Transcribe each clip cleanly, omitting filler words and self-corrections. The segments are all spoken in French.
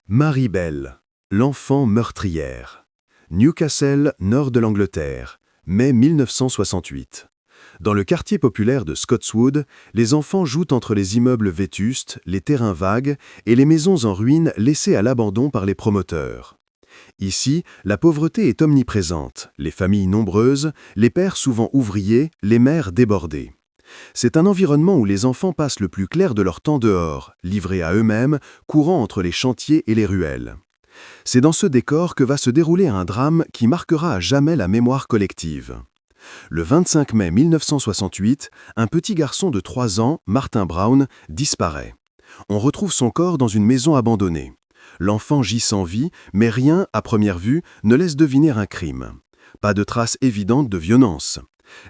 Marie Bell, l'enfant meurtrière. Newcastle, nord de l'Angleterre, mai 1968. Dans le quartier populaire de Scotswood, les enfants jouent entre les immeubles vétustes, les terrains vagues et les maisons en ruine laissées à l'abandon par les promoteurs. Ici, la pauvreté est omniprésente, les familles nombreuses, les pères souvent ouvriers, les mères débordées. C'est un environnement où les enfants passent le plus clair de leur temps dehors, livrés à eux-mêmes, courant entre les chantiers et les ruelles. C'est dans ce décor que va se dérouler un drame qui marquera à jamais la mémoire collective. Le 25 mai 1968, un petit garçon de 3 ans, Martin Brown, disparaît. On retrouve son corps dans une maison abandonnée. L'enfant gît sans vie, mais rien, à première vue, ne laisse deviner un crime. Pas de traces évidentes de violence.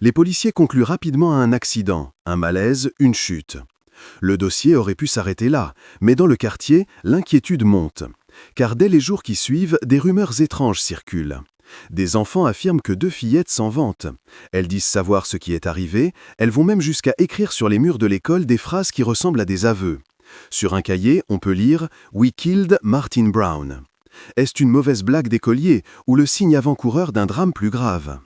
Les policiers concluent rapidement à un accident, un malaise, une chute. Le dossier aurait pu s'arrêter là, mais dans le quartier, l'inquiétude monte. Car dès les jours qui suivent, des rumeurs étranges circulent. Des enfants affirment que 2 fillettes s'en vantent. Elles disent savoir ce qui est arrivé, elles vont même jusqu'à écrire sur les murs de l'école des phrases qui ressemblent à des aveux. Sur un cahier, on peut lire « We killed Martin Brown ». Est-ce une mauvaise blague d'écolier ou le signe avant-coureur d'un drame plus grave ?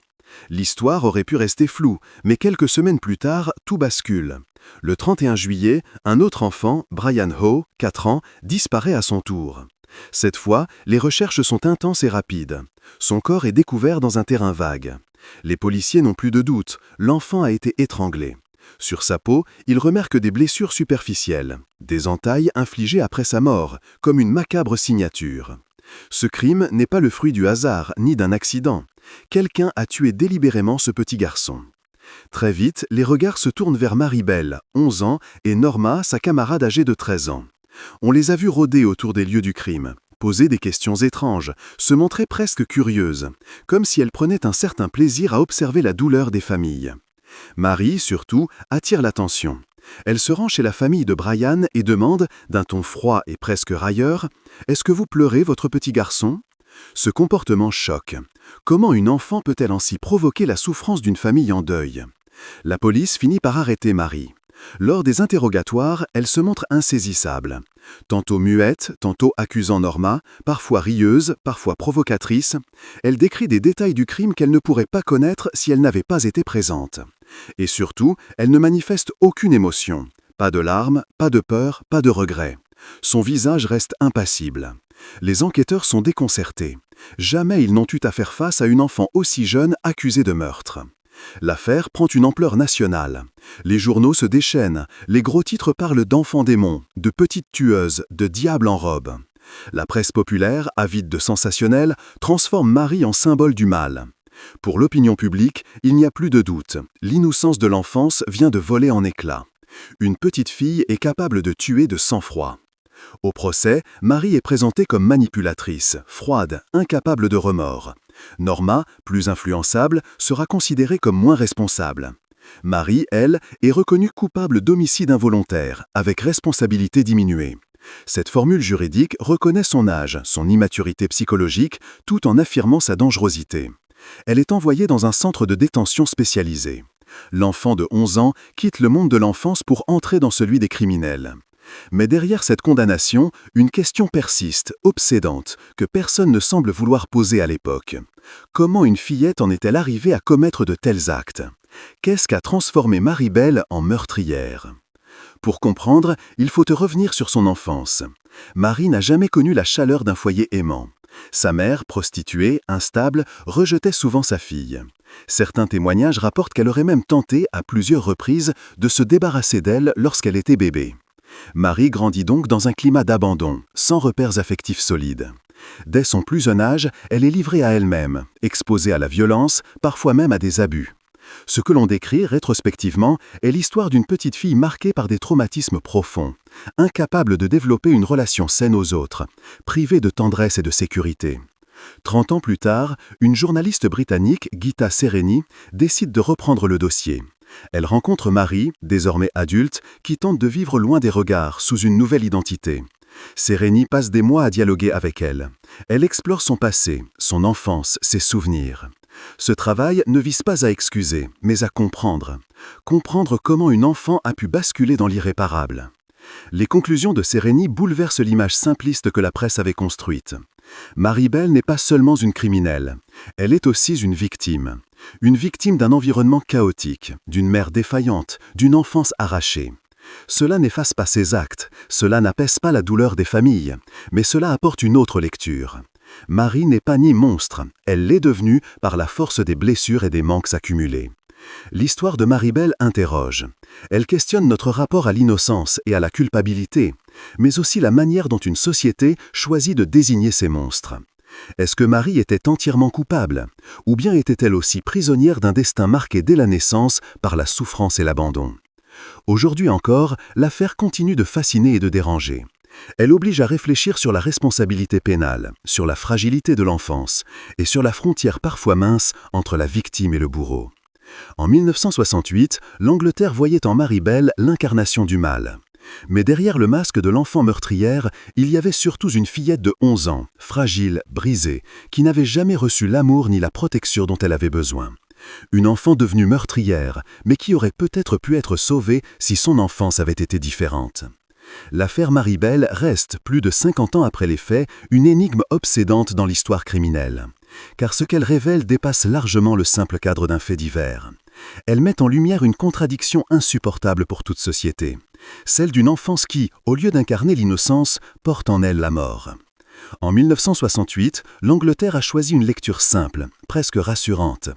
L'histoire aurait pu rester floue, mais quelques semaines plus tard, tout bascule. Le 31 juillet, un autre enfant, Brian Howe, 4 ans, disparaît à son tour. Cette fois, les recherches sont intenses et rapides. Son corps est découvert dans un terrain vague. Les policiers n'ont plus de doute, l'enfant a été étranglé. Sur sa peau, ils remarquent des blessures superficielles, des entailles infligées après sa mort, comme une macabre signature. Ce crime n'est pas le fruit du hasard ni d'un accident. Quelqu'un a tué délibérément ce petit garçon. Très vite, les regards se tournent vers Marie Bell, 11 ans, et Norma, sa camarade âgée de 13 ans. On les a vues rôder autour des lieux du crime, poser des questions étranges, se montrer presque curieuses, comme si elles prenaient un certain plaisir à observer la douleur des familles. Marie, surtout, attire l'attention. Elle se rend chez la famille de Brian et demande, d'un ton froid et presque railleur, « Est-ce que vous pleurez, votre petit garçon ?» Ce comportement choque. Comment une enfant peut-elle ainsi provoquer la souffrance d'une famille en deuil ? La police finit par arrêter Marie. Lors des interrogatoires, elle se montre insaisissable. Tantôt muette, tantôt accusant Norma, parfois rieuse, parfois provocatrice, elle décrit des détails du crime qu'elle ne pourrait pas connaître si elle n'avait pas été présente. Et surtout, elle ne manifeste aucune émotion. Pas de larmes, pas de peur, pas de regret. Son visage reste impassible. Les enquêteurs sont déconcertés. Jamais ils n'ont eu à faire face à une enfant aussi jeune accusée de meurtre. L'affaire prend une ampleur nationale. Les journaux se déchaînent, les gros titres parlent d'enfants démons, de petites tueuses, de diables en robe. La presse populaire, avide de sensationnel, transforme Marie en symbole du mal. Pour l'opinion publique, il n'y a plus de doute. L'innocence de l'enfance vient de voler en éclats. Une petite fille est capable de tuer de sang-froid. Au procès, Marie est présentée comme manipulatrice, froide, incapable de remords. Norma, plus influençable, sera considérée comme moins responsable. Marie, elle, est reconnue coupable d'homicide involontaire, avec responsabilité diminuée. Cette formule juridique reconnaît son âge, son immaturité psychologique, tout en affirmant sa dangerosité. Elle est envoyée dans un centre de détention spécialisé. L'enfant de 11 ans quitte le monde de l'enfance pour entrer dans celui des criminels. Mais derrière cette condamnation, une question persiste, obsédante, que personne ne semble vouloir poser à l'époque. Comment une fillette en est-elle arrivée à commettre de tels actes ? Qu'est-ce qu'a transformé Marie Bell en meurtrière ? Pour comprendre, il faut revenir sur son enfance. Marie n'a jamais connu la chaleur d'un foyer aimant. Sa mère, prostituée, instable, rejetait souvent sa fille. Certains témoignages rapportent qu'elle aurait même tenté, à plusieurs reprises, de se débarrasser d'elle lorsqu'elle était bébé. Marie grandit donc dans un climat d'abandon, sans repères affectifs solides. Dès son plus jeune âge, elle est livrée à elle-même, exposée à la violence, parfois même à des abus. Ce que l'on décrit rétrospectivement est l'histoire d'une petite fille marquée par des traumatismes profonds, incapable de développer une relation saine aux autres, privée de tendresse et de sécurité. 30 ans plus tard, une journaliste britannique, Gita Sereny, décide de reprendre le dossier. Elle rencontre Marie, désormais adulte, qui tente de vivre loin des regards, sous une nouvelle identité. Sereny passe des mois à dialoguer avec elle. Elle explore son passé, son enfance, ses souvenirs. Ce travail ne vise pas à excuser, mais à comprendre. Comprendre comment une enfant a pu basculer dans l'irréparable. Les conclusions de Sereny bouleversent l'image simpliste que la presse avait construite. Marie-Belle n'est pas seulement une criminelle, elle est aussi une victime. Une victime d'un environnement chaotique, d'une mère défaillante, d'une enfance arrachée. Cela n'efface pas ses actes, cela n'apaise pas la douleur des familles, mais cela apporte une autre lecture. Marie n'est pas ni monstre, elle l'est devenue par la force des blessures et des manques accumulés. L'histoire de Marie-Belle interroge. Elle questionne notre rapport à l'innocence et à la culpabilité, mais aussi la manière dont une société choisit de désigner ces monstres. Est-ce que Marie était entièrement coupable, ou bien était-elle aussi prisonnière d'un destin marqué dès la naissance par la souffrance et l'abandon? Aujourd'hui encore, l'affaire continue de fasciner et de déranger. Elle oblige à réfléchir sur la responsabilité pénale, sur la fragilité de l'enfance, et sur la frontière parfois mince entre la victime et le bourreau. En 1968, l'Angleterre voyait en Marie-Belle l'incarnation du mal. Mais derrière le masque de l'enfant meurtrière, il y avait surtout une fillette de 11 ans, fragile, brisée, qui n'avait jamais reçu l'amour ni la protection dont elle avait besoin. Une enfant devenue meurtrière, mais qui aurait peut-être pu être sauvée si son enfance avait été différente. L'affaire Marie-Belle reste, plus de 50 ans après les faits, une énigme obsédante dans l'histoire criminelle. Car ce qu'elle révèle dépasse largement le simple cadre d'un fait divers. Elle met en lumière une contradiction insupportable pour toute société, celle d'une enfance qui, au lieu d'incarner l'innocence, porte en elle la mort. En 1968, l'Angleterre a choisi une lecture simple, presque rassurante.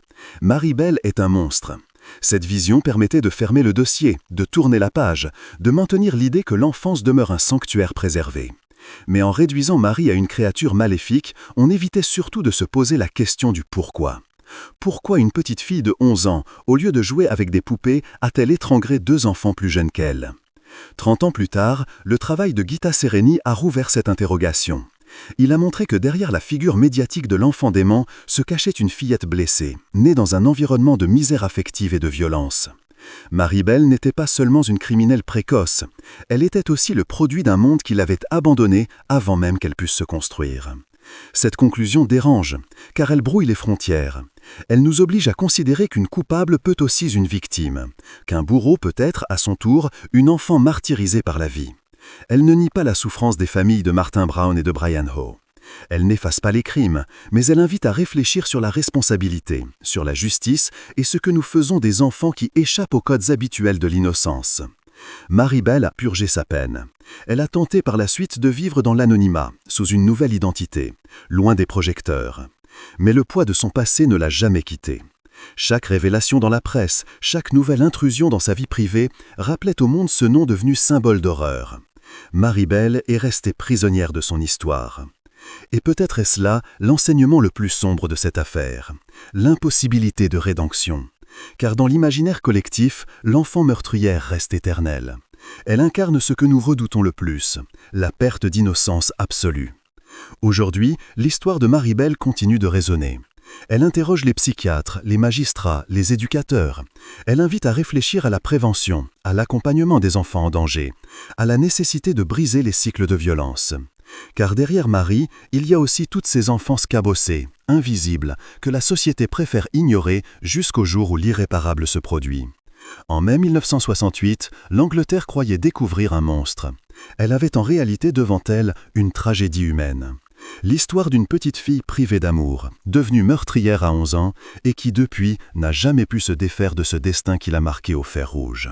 Marie-Belle est un monstre. Cette vision permettait de fermer le dossier, de tourner la page, de maintenir l'idée que l'enfance demeure un sanctuaire préservé. Mais en réduisant Marie à une créature maléfique, on évitait surtout de se poser la question du pourquoi. Pourquoi une petite fille de 11 ans, au lieu de jouer avec des poupées, a-t-elle étranglé 2 enfants plus jeunes qu'elle? 30 ans plus tard, le travail de Gita Sereny a rouvert cette interrogation. Il a montré que derrière la figure médiatique de l'enfant dément se cachait une fillette blessée, née dans un environnement de misère affective et de violence. Marie-Belle n'était pas seulement une criminelle précoce, elle était aussi le produit d'un monde qui l'avait abandonnée avant même qu'elle puisse se construire. Cette conclusion dérange, car elle brouille les frontières. Elle nous oblige à considérer qu'une coupable peut aussi une victime, qu'un bourreau peut être, à son tour, une enfant martyrisée par la vie. Elle ne nie pas la souffrance des familles de Martin Brown et de Brian Howe. Elle n'efface pas les crimes, mais elle invite à réfléchir sur la responsabilité, sur la justice et ce que nous faisons des enfants qui échappent aux codes habituels de l'innocence. Marie-Belle a purgé sa peine. Elle a tenté par la suite de vivre dans l'anonymat, sous une nouvelle identité, loin des projecteurs. Mais le poids de son passé ne l'a jamais quittée. Chaque révélation dans la presse, chaque nouvelle intrusion dans sa vie privée rappelait au monde ce nom devenu symbole d'horreur. Marie-Belle est restée prisonnière de son histoire. Et peut-être est-ce là l'enseignement le plus sombre de cette affaire, l'impossibilité de rédemption. Car dans l'imaginaire collectif, l'enfant meurtrière reste éternelle. Elle incarne ce que nous redoutons le plus, la perte d'innocence absolue. Aujourd'hui, l'histoire de Marie-Belle continue de résonner. Elle interroge les psychiatres, les magistrats, les éducateurs. Elle invite à réfléchir à la prévention, à l'accompagnement des enfants en danger, à la nécessité de briser les cycles de violence. Car derrière Marie, il y a aussi toutes ces enfances cabossées, invisibles, que la société préfère ignorer jusqu'au jour où l'irréparable se produit. En mai 1968, l'Angleterre croyait découvrir un monstre. Elle avait en réalité devant elle une tragédie humaine. L'histoire d'une petite fille privée d'amour, devenue meurtrière à 11 ans et qui depuis n'a jamais pu se défaire de ce destin qui l'a marquée au fer rouge.